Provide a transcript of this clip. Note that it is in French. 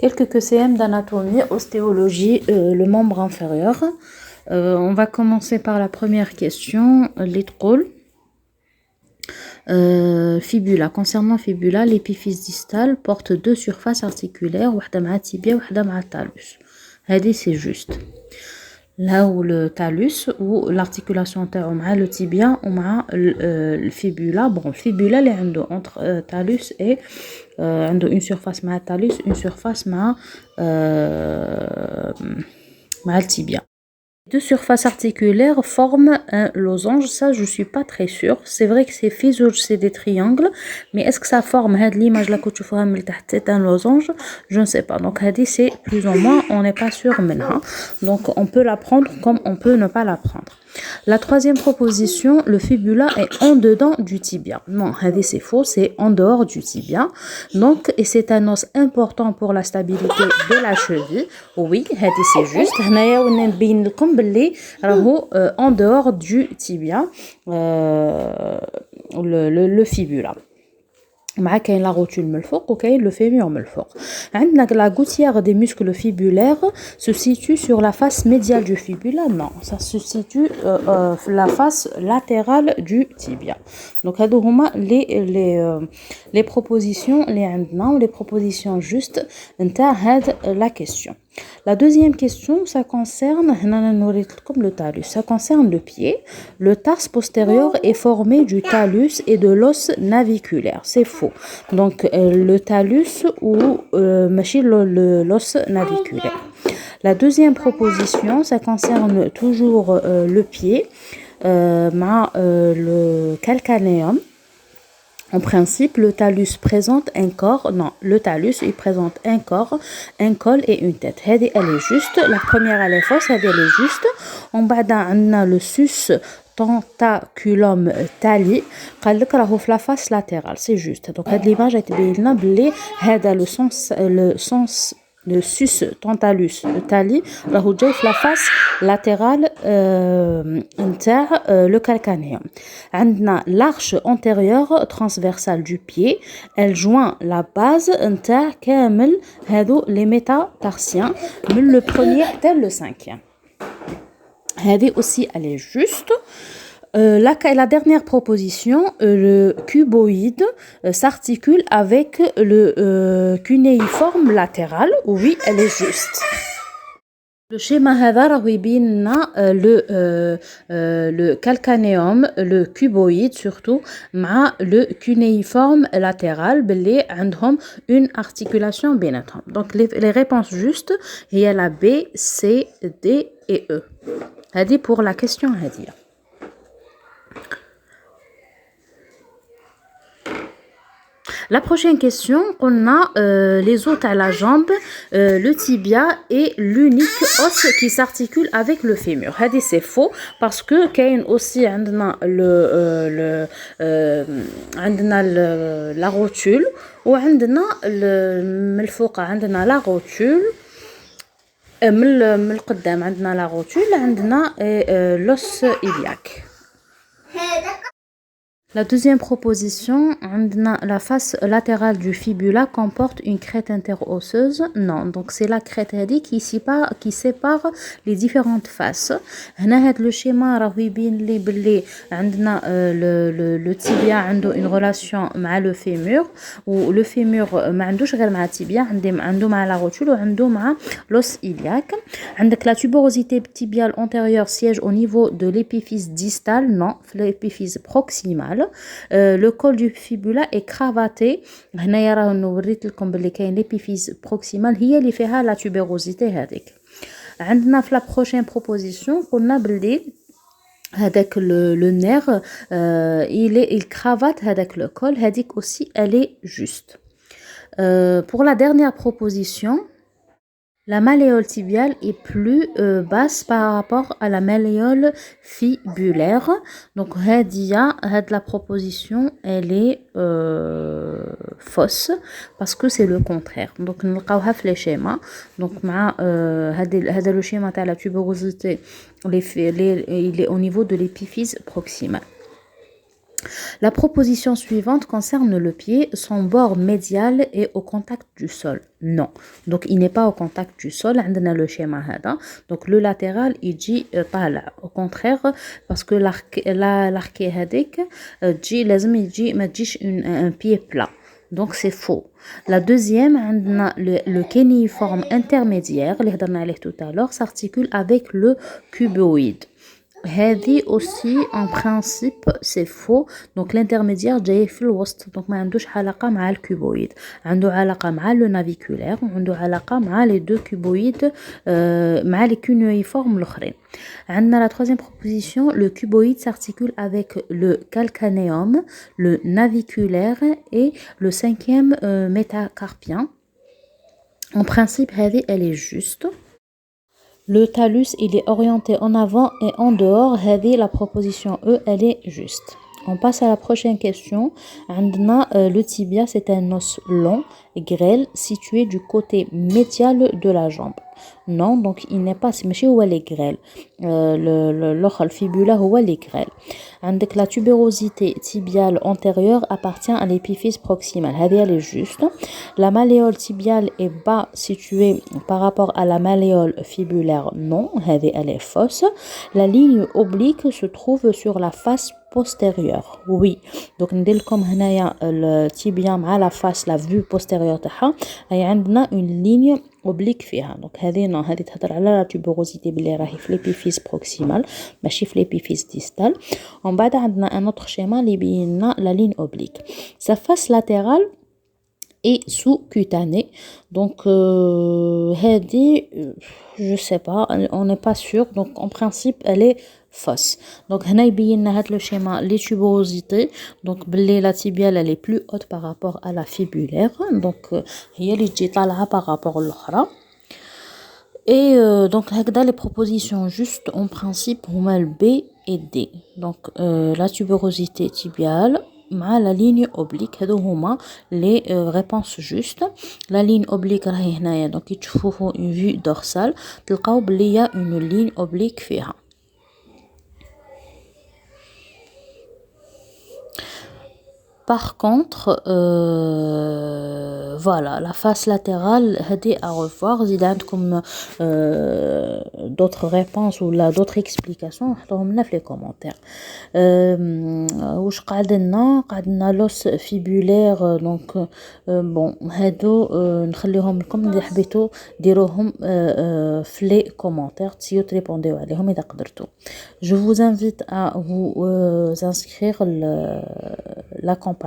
Quelques QCM d'anatomie, ostéologie, le membre inférieur. On va commencer par la première question, les trôles. Fibula. Concernant fibula, l'épiphyse distale porte deux surfaces articulaires, wahda ma'a tibia, wahda ma'a talus. C'est juste. Là où le talus ou l'articulation entre le tibia ou le fibula. Bon, le fibula est entre talus et une surface ma'a talus, une surface ma'a le tibia. Deux surfaces articulaires forment un losange, ça je suis pas très sûre. C'est vrai que c'est physiologique, c'est des triangles, mais est-ce que ça forme l'image là que tu vois c'est un losange? Je ne sais pas. Donc c'est plus ou moins, on n'est pas sûr maintenant. Donc on peut la prendre comme on peut ne pas la prendre. La troisième proposition, le fibula est en dedans du tibia. Non, c'est faux, c'est en dehors du tibia. Donc, et c'est un os important pour la stabilité de la cheville. Oui, c'est juste. En dehors du tibia, le fibula. كاين la rotule من الفوق وكاين le fémur من الفوق. عندنا la gouttière des muscles fibulaires se situe sur la face médiale du fibula. Non, ça se situe la face latérale du tibia. Donc هادو هما les propositions اللي عندنا les propositions justes نتاع هاد la question. La deuxième question, ça concerne le talus. Ça concerne le pied. Le tarse postérieur est formé du talus et de l'os naviculaire. C'est faux. Donc le talus ou l'os naviculaire. La deuxième proposition, ça concerne toujours le pied, le calcanéum. En principe, le talus présente un corps. Non, le talus, il présente un corps, un col et une tête. Elle est juste. La première, elle est fausse. Elle est juste. En bas, on a le sus tentaculum tali. La face latérale. C'est juste. Donc, l'image est bien. Le sus tentalus tali la face latérale le calcanéum. عندنا l'arche antérieure transversale du pied, elle joint la base نتاع كامل هادو les métatarsiens من le premier tel le cinquième. هذه aussi elle est juste. La dernière proposition, le cuboïde s'articule avec le cunéiforme latéral. Oui, elle est juste. Le schéma هذا راه يبين لنا le calcanéum, le cuboïde surtout مع le cunéiforme latéral باللي عندهم une articulation بيناتهم. Donc les réponses justes هي la B, C, D et E. هذه pour la question هذه. La prochaine question, on a les os à la jambe, le tibia et l'unique os qui s'articule avec le fémur. C'est faux parce que كاين aussi la rotule وعندنا من الفوق عندنا la rotule من القدام عندنا la rotule عندنا l'os iliaque. La deuxième proposition, la face latérale du fibula comporte une crête interosseuse. Non, donc c'est la crête qui sépare les différentes faces. Le schéma le tibia a une relation avec le fémur ou le fémur ما عندوش غير مع tibia عنده مع la rotule وعنده مع l'os iliaque. La tuberosité tibiale antérieure siège au niveau de l'épiphyse distale, non, l'épiphyse proximale. Le col du fibula est cravaté. هنايا راه نوريت لكم باللي كاين l'épiphyse proximale هي اللي فيها la tuberosité هذيك. عندنا في la prochaine proposition قلنا باللي هذاك le nerf il cravate هذاك le col هذيك aussi elle est juste. Pour la dernière proposition, la malléole tibiale est plus basse par rapport à la malléole fibulaire. Donc, la proposition, elle est fausse parce que c'est le contraire. Donc, nous avons les schémas. Donc, le schéma de la tuberosité, il est au niveau de l'épiphyse proximale. La proposition suivante concerne le pied. Son bord médial est au contact du sol. Non. Donc, il n'est pas au contact du sol. On a le schéma هذا. Donc, le latéral, il dit طالع. Au contraire, parce que l'arqué هذيك تجي لازم يجي ما تجيش un pied plat. Donc, c'est faux. La deuxième, on a le kéniforme intermédiaire, اللي هضرنا عليه tout à l'heure, s'articule avec le cuboïde. هذه aussi en principe c'est faux. donc l'intermédiaire جاي في الوسط donc ما عندوش علاقة مع الكوبويد. عنده علاقة مع le naviculaire وعنده علاقة مع les deux cuboïdes مع les cunéiformes الآخرين. عندنا la troisième proposition, le cuboïde s'articule avec le calcanéum, le naviculaire et le cinquième métacarpien. En principe هذه elle est juste. Le talus, il est orienté en avant et en dehors. La proposition E, elle est juste. On passe à la prochaine question. Le tibia, c'est un os long, grêle, situé du côté médial de la jambe. Non, donc il n'est pas, ماشي هو اللي grêle. L'autre fibula هو اللي grêle. عندك la tubérosité tibiale antérieure appartient à l'épiphyse proximale. Elle est juste. La malléole tibiale est bas située par rapport à la malléole fibulaire. Non, elle est fausse. La ligne oblique se trouve sur la face postérieure. Oui. Donc نديرلكم هنايا التيبيا مع la face, la vue postérieure تاعها. هي عندنا une ligne oblique فيها. donc هذه تهضر على la tuberosité بلي راهي في l'épiphyse proximale ماشي في l'épiphyse distale. ومن بعد عندنا un autre schéma اللي يبين لنا la ligne oblique. Sa face latérale est sous-cutanée. Donc, je sais pas, on n'est pas sûr. Donc, en principe, elle est fausse. Donc, هنا يبين لنا le schéma les tuberosités. Donc, la tibiale, elle est plus haute par rapport à la fibulaire. Donc, هي اللي تجي طالعة par rapport à l'autre. Et donc, هكذا les propositions justes en principe هما le B et D. Donc, la tuberosité tibiale مع la ligne oblique هذو هما les réponses justes. La ligne oblique راهي هنايا donc كي تشوفوا une vue dorsale تلقاو بلي y a une ligne oblique فيها. Par contre, voilà, la face latérale, هذه à revoir. إذا عندكم d'autres réponses ou là d'autres explications, حطوهم لنا في les commentaires. واش قعدنا l'os fibulaire donc bon هادو نخليهم لكم إذا حبيتوا ديروهم في les commentaires تسيو تريبونديو عليهم إذا قدرتوا. Je vous invite à vous inscrire l'accompagnement.